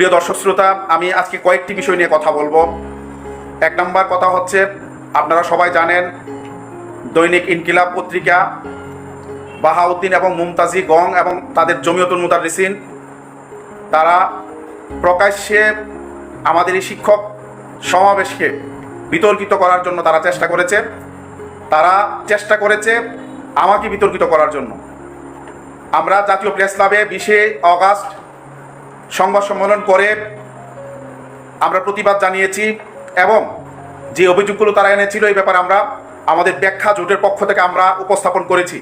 প্রিয় দর্শক শ্রোতা, আমি আজকে কয়েকটি বিষয় নিয়ে কথা বলবো। এক নম্বর কথা হচ্ছে, আপনারা সবাই জানেন দৈনিক ইনকিলাব পত্রিকা, বাহাউদ্দিন এবং মুমতাজি গং এবং তাদের জমিয়তুল মুদাররিসিন তারা প্রকাশ্যে আমাদের এই শিক্ষক সমাবেশকে বিতর্কিত করার জন্য তারা চেষ্টা করেছে আমাকে বিতর্কিত করার জন্য। আমরা জাতীয় প্রেস ক্লাবে 20 অগাস্ট সংবাদ সম্মেলন করে আমরা প্রতিবাদ জানিয়েছি এবং যে অভিযোগগুলো তারা এনেছিল এই ব্যাপারে আমরা আমাদের ব্যাখ্যা জোটের পক্ষ থেকে আমরা উপস্থাপন করেছি।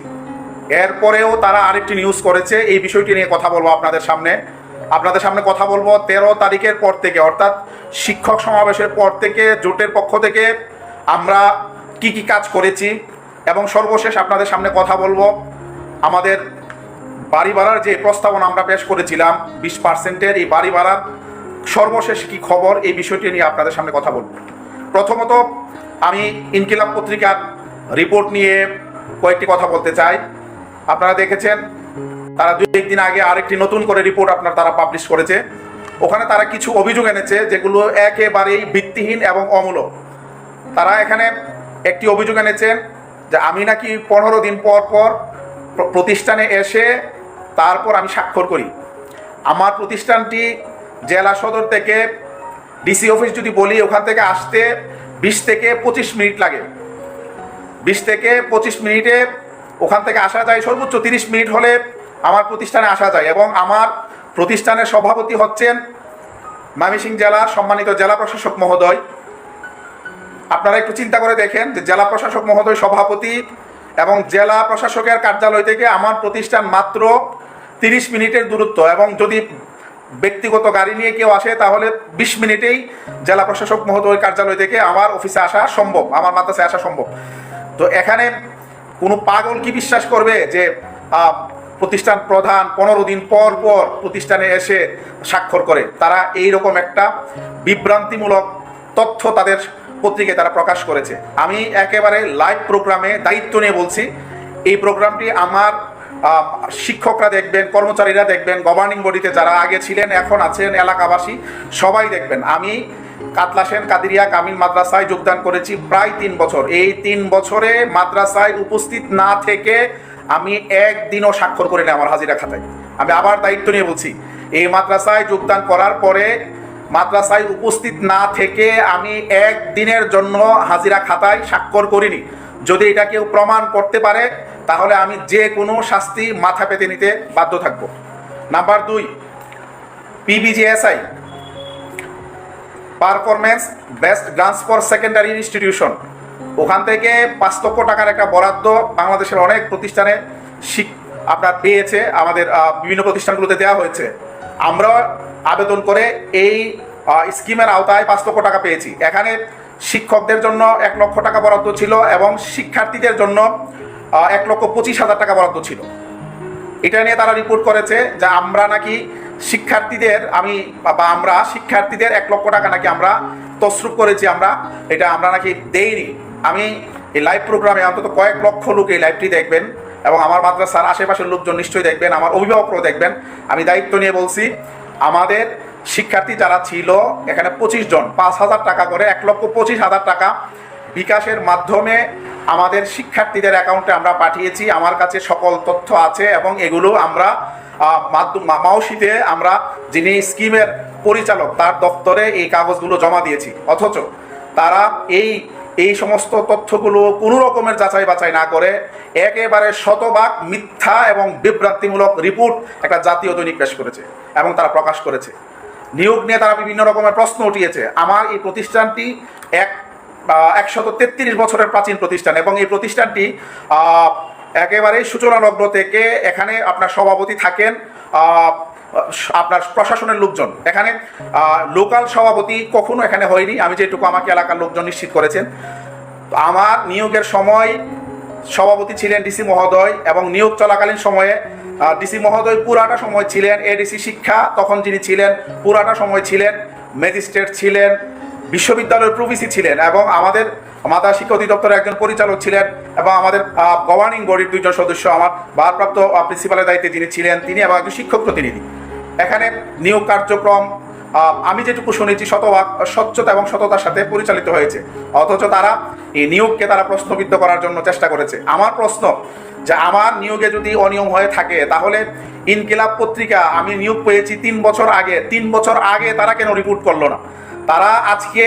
এরপরেও তারা আরেকটি নিউজ করেছে, এই বিষয়টি নিয়ে কথা বলবো আপনাদের সামনে কথা বলবো। 13 তারিখের পর থেকে, অর্থাৎ শিক্ষক সমাবেশের পর থেকে জোটের পক্ষ থেকে আমরা কি কাজ করেছি এবং সর্বশেষ আপনাদের সামনে কথা বলবো আমাদের বাড়ি ভাড়ার যে প্রস্তাবনা আমরা পেশ করেছিলাম 20%-এর, এই বাড়ি ভাড়ার সর্বশেষ কি খবর, এই বিষয়টি নিয়ে আপনাদের সামনে কথা বলব। প্রথমত আমি ইনকিলাব পত্রিকার রিপোর্ট নিয়ে কয়েকটি কথা বলতে চাই। আপনারা দেখেছেন তারা 2-1 দিন আগে আরেকটি নতুন করে রিপোর্ট তারা পাবলিশ করেছে। ওখানে তারা কিছু অভিযোগ এনেছে যেগুলো একেবারেই ভিত্তিহীন এবং অমূলক। তারা এখানে একটি অভিযোগ এনেছেন যে আমি নাকি 15 দিন পর পর প্রতিষ্ঠানে এসে তারপর আমি স্বাক্ষর করি। আমার প্রতিষ্ঠানটি জেলা সদর থেকে ডিসি অফিস যদি বলি, ওখান থেকে আসতে 20 থেকে 25 মিনিট লাগে। 20 থেকে 25 মিনিটে ওখান থেকে আসা যায়, সর্বোচ্চ 30 মিনিট হলে আমার প্রতিষ্ঠানে আসা যায়। এবং আমার প্রতিষ্ঠানের সভাপতি হচ্ছেন ময়মনসিংহ জেলার সম্মানিত জেলা প্রশাসক মহোদয়। আপনারা একটু চিন্তা করে দেখেন যে জেলা প্রশাসক মহোদয় সভাপতি এবং জেলা প্রশাসকের কার্যালয় থেকে আমার প্রতিষ্ঠান মাত্র 30 মিনিটের দূরত্ব, এবং যদি ব্যক্তিগত গাড়ি নিয়ে কেউ আসে তাহলে 20 মিনিটেই জেলা প্রশাসক মহোদয় কার্যালয় থেকে আমার অফিসে আসা সম্ভব, আমার মাদ্রাসায় আসা সম্ভব। তো এখানে কোনো পাগল কি বিশ্বাস করবে যে প্রতিষ্ঠান প্রধান 15 দিন পর পর প্রতিষ্ঠানে এসে স্বাক্ষর করে? তারা এইরকম একটা বিভ্রান্তিমূলক তথ্য তাদের পত্রিকায় তারা প্রকাশ করেছে। আমি একেবারে লাইভ প্রোগ্রামে দায়িত্ব নিয়ে বলছি, এই প্রোগ্রামটি আমার শিক্ষকরা দেখবেন, কর্মচারীরা দেখবেন, গভর্নিং বডিতে যারা আগে ছিলেন এখন আছেন, এলাকাবাসী সবাই দেখবেন। আমি কাতলাসেন কাদিরিয়া কামিল মাদ্রাসায় যোগদান করেছি প্রায় 3 বছর। এই 3 বছরে মাদ্রাসায় উপস্থিত না থেকে আমি একদিনও স্বাক্ষর করিনি আমার হাজিরা খাতায়। আমি আবার দায়িত্ব নিয়ে বলছি, এই মাদ্রাসায় যোগদান করার পরে মাদ্রাসায় উপস্থিত না থেকে আমি একদিনের জন্য হাজিরা খাতায় স্বাক্ষর করিনি। যদি এটা কেউ প্রমাণ করতে পারে তাহলে আমি যে কোনো শাস্তি মাথা পেতে নিতে বাধ্য থাকব। Number 2, PBGSI performance best grants for secondary institution, ওখান থেকে 5 লক্ষ টাকার একটা বরাদ্দ বাংলাদেশের অনেক প্রতিষ্ঠানে পেয়েছে, আমাদের বিভিন্ন প্রতিষ্ঠানগুলোতে দেওয়া হয়েছে। আমরা আবেদন করে এই স্কিমের আওতায় 5 লক্ষ টাকা পেয়েছি। এখানে শিক্ষকদের জন্য 1 লক্ষ টাকা বরাদ্দ ছিল এবং শিক্ষার্থীদের জন্য 1,25,000 টাকা বরাদ্দ ছিল। এটা নিয়ে তারা রিপোর্ট করেছে যে আমরা নাকি শিক্ষার্থীদের 1 লক্ষ টাকা নাকি আমরা তসরুপ করেছি, আমরা নাকি দেইনি। আমি এই লাইভ প্রোগ্রামে অন্তত কয়েক লক্ষ লোক এই লাইভটি দেখবেন এবং আমার মাদ্রাসার আশেপাশের লোকজন নিশ্চয়ই দেখবেন, আমার অভিভাবকরাও দেখবেন। আমি দায়িত্ব নিয়ে বলছি, আমাদের শিক্ষার্থী যারা ছিল এখানে 25 জন 5,000 টাকা করে 1,25,000 টাকা বিকাশের মাধ্যমে আমাদের শিক্ষার্থীদের অ্যাকাউন্টে আমরা পাঠিয়েছি। আমার কাছে সকল তথ্য আছে এবং এগুলো আমরা মাউসিতে আমরা যিনি স্কিমের পরিচালক তার দপ্তরে এই কাগজগুলো জমা দিয়েছি। অথচ তারা এই সমস্ত তথ্যগুলো কোনো রকমের যাচাই বাছাই না করে একেবারে শতভাগ মিথ্যা এবং বিভ্রান্তিমূলক রিপোর্ট একটা জাতীয় দৈনিক পেশ করেছে এবং তারা প্রকাশ করেছে। নিয়োগ নিয়ে তারা বিভিন্ন রকমের প্রশ্ন উঠিয়েছে। আমার এই প্রতিষ্ঠানটি 133 বছরের প্রাচীন প্রতিষ্ঠান এবং এই প্রতিষ্ঠানটি একেবারে সূচনা লগ্ন থেকে এখানে আপনার সভাপতি থাকেন, আপনার প্রশাসনের লোকজন, এখানে লোকাল সভাপতি কখনো এখানে হয়নি, আমি যেটুকু আমাকে এলাকার লোকজন নিশ্চিত করেছেন। আমার নিয়োগের সময় সভাপতি ছিলেন ডিসি মহোদয় এবং নিয়োগ চলাকালীন সময়ে ডিসি মহোদয় পুরাটা সময় ছিলেন, এডিসি শিক্ষা তখন যিনি ছিলেন পুরাটা সময় ছিলেন, ম্যাজিস্ট্রেট ছিলেন, বিশ্ববিদ্যালয়ের প্রভিসি ছিলেন এবং আমাদের মাদ্রাসা শিক্ষা অধিদপ্তরের একজন পরিচালক ছিলেন এবং আমাদের গভর্নিং বডির 2 জন সদস্য, আমার ভারপ্রাপ্ত প্রিন্সিপালের দায়িত্বে যিনি ছিলেন তিনি এবং একজন শিক্ষক প্রতিনিধি। এখানে নিয়োগ কার্যক্রম আমি যেটুকু শুনেছি শতভাগ স্বচ্ছতা এবং সততার সাথে পরিচালিত হয়েছে, অথচ তারা এই নিয়োগকে তারা প্রশ্নবিদ্ধ করার জন্য চেষ্টা করেছে। আমার প্রশ্ন যে আমার নিয়োগে যদি অনিয়ম হয়ে থাকে তাহলে ইনকিলাব পত্রিকা আমি নিয়োগ পেয়েছি 3 বছর আগে, 3 বছর আগে তারা কেন রিপোর্ট করলো না? তারা আজকে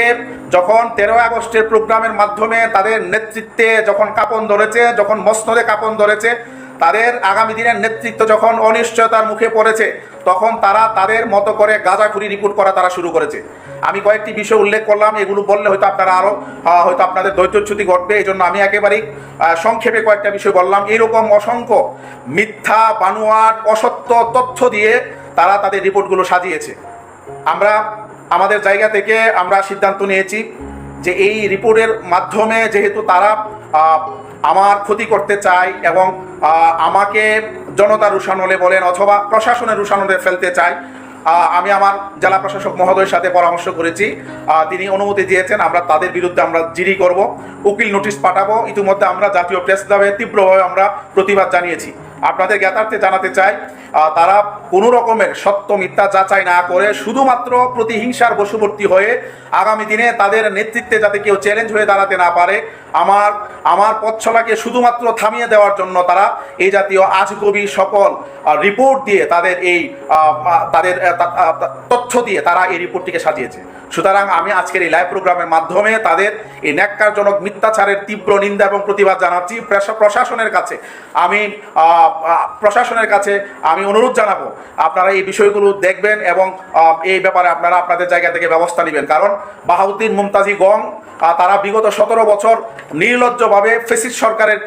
যখন 13 আগস্টের প্রোগ্রামের মাধ্যমে তাদের নেতৃত্বে যখন কাঁপন ধরেছে, যখন মসনদে কাঁপন ধরেছে, তাদের আগামী দিনের নেতৃত্ব যখন অনিশ্চয়তার মুখে পড়েছে, তখন তারা তাদের মতো করে গাঁজাখুরি রিপোর্ট করা তারা শুরু করেছে। আমি কয়েকটি বিষয় উল্লেখ করলাম, এগুলো বললে হয়তো আপনারা আরও হয়তো আপনাদের দ্বৈতচ্যুতি ঘটবে, এই জন্য আমি একেবারেই সংক্ষেপে কয়েকটা বিষয় বললাম। এরকম অসংখ্য মিথ্যা, বানোয়াট, অসত্য তথ্য দিয়ে তারা তাদের রিপোর্টগুলো সাজিয়েছে। আমরা আমাদের জায়গা থেকে আমরা সিদ্ধান্ত নিয়েছি যে এই রিপোর্টের মাধ্যমে যেহেতু তারা আমার ক্ষতি করতে চায় এবং আমাকে জনতার রুষানলে বলেন অথবা প্রশাসনের রুষানলে ফেলতে চায়, আমি আমার জেলা প্রশাসক মহোদয়ের সাথে পরামর্শ করেছি, তিনি অনুমতি দিয়েছেন। আমরা তাদের বিরুদ্ধে আমরা জিডি করব, উকিল নোটিশ পাঠাবো। ইতিমধ্যে আমরা জাতীয় প্রেস ক্লাবে তীব্রভাবে আমরা প্রতিবাদ জানিয়েছি। আপনাদের জ্ঞাতার্থে জানাতে চাই, তারা কোনো রকমের সত্য মিথ্যা যাচাই না করে শুধুমাত্র প্রতিহিংসার বশবর্তী হয়ে আগামী দিনে তাদের নেতৃত্বে যাতে কেউ চ্যালেঞ্জ হয়ে দাঁড়াতে না পারে, আমার পথচলাকে শুধুমাত্র থামিয়ে দেওয়ার জন্য তারা এই জাতীয় আজগবি সকল রিপোর্ট দিয়ে তাদের তথ্য দিয়ে তারা এই রিপোর্টটিকে সাজিয়েছে। সুতরাং আমি আজকের এই লাইভ প্রোগ্রামের মাধ্যমে তাদের এই ন্যাক্কারজনক মিথ্যাচারের তীব্র নিন্দা এবং প্রতিবাদ জানাচ্ছি। প্রশাসনের কাছে আমি অনুরোধ জানাবো, আপনারা এই বিষয়গুলো দেখবেন এবং এই ব্যাপারে আপনারা আপনাদের জায়গা থেকে ব্যবস্থা নেবেন। কারণ বাহাউদ্দিন মুমতাজি গং তারা বিগত 17 বছর নির্লজ্জভাবে ফেসিস্ট সরকারের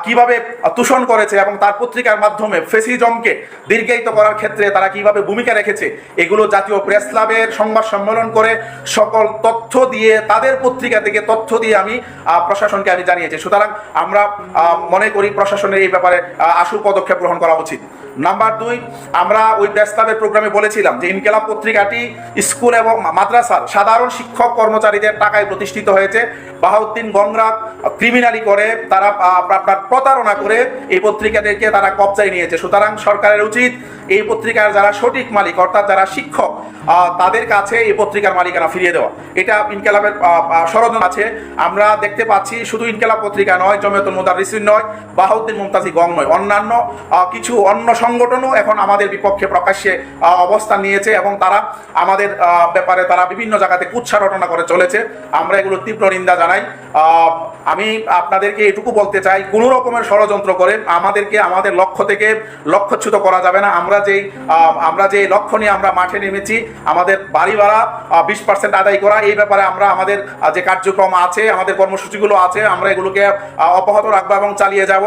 কিভাবে তুষণ করেছে এবং তার পত্রিকার মাধ্যমে ফেসিজমকে দীর্ঘায়িত করার ক্ষেত্রে তারা কিভাবে ভূমিকা রেখেছে, এগুলো জাতীয় প্রেস ক্লাবের সংবাদ সম্মেলন করে সকল তথ্য দিয়ে তাদের পত্রিকা থেকে তথ্য দিয়ে আমি প্রশাসনকে আমি জানিয়েছি। সুতরাং আমরা মনে করি প্রশাসনের এই ব্যাপারে আশু পদক্ষেপ গ্রহণ করা উচিত। নাম্বার 2, আমরা ওই প্রেস ক্লাবের প্রোগ্রামে বলেছিলাম যে ইনকিলাব পত্রিকাটি স্কুল এবং মাদ্রাসার সাধারণ শিক্ষক কর্মচারীদের টাকায় প্রতিষ্ঠিত হয়েছে। বাহাউদ্দিন গংরা ক্রিমিনালি করে তারা আপনার প্রতারণা করে এই পত্রিকাদেরকে তারা কবজায় নিয়েছে। সুতরাং সরকারের উচিত এই পত্রিকার যারা সঠিক মালিক অর্থাৎ যারা শিক্ষক তাদের কাছে এই পত্রিকার মালিকানা ফিরিয়ে দেওয়া। এটা ইনকিলাবের ষড়যন্ত্র আছে। আমরা দেখতে পাচ্ছি শুধু ইনকিলাব পত্রিকা নয়, জমিয়তুল মুদাররিসিন নয়, বাহাউদ্দিন মুমতাজি গং নয়, অন্যান্য কিছু অন্য সংগঠনও এখন আমাদের বিপক্ষে প্রকাশ্যে অবস্থান নিয়েছে এবং তারা আমাদের ব্যাপারে তারা বিভিন্ন জায়গাতে কুৎসা রটনা করে চলেছে। আমরা এগুলো তীব্র নিন্দা জানাই। আমি আপনাদেরকে এটুকু বলতে চাই, কোনো রকমের ষড়যন্ত্র করে আমাদেরকে আমাদের লক্ষ্য থেকে লক্ষ্যচ্যুত করা যাবে না। আমরা যে লক্ষ্য নিয়ে আমরা মাঠে নেমেছি, আমাদের বাড়ি ভাড়া 20% আদায় করা, এই ব্যাপারে আমরা আমাদের যে কার্যক্রম আছে, আমাদের কর্মসূচিগুলো আছে, আমরা এগুলোকে অব্যাহত রাখবো এবং চালিয়ে যাব।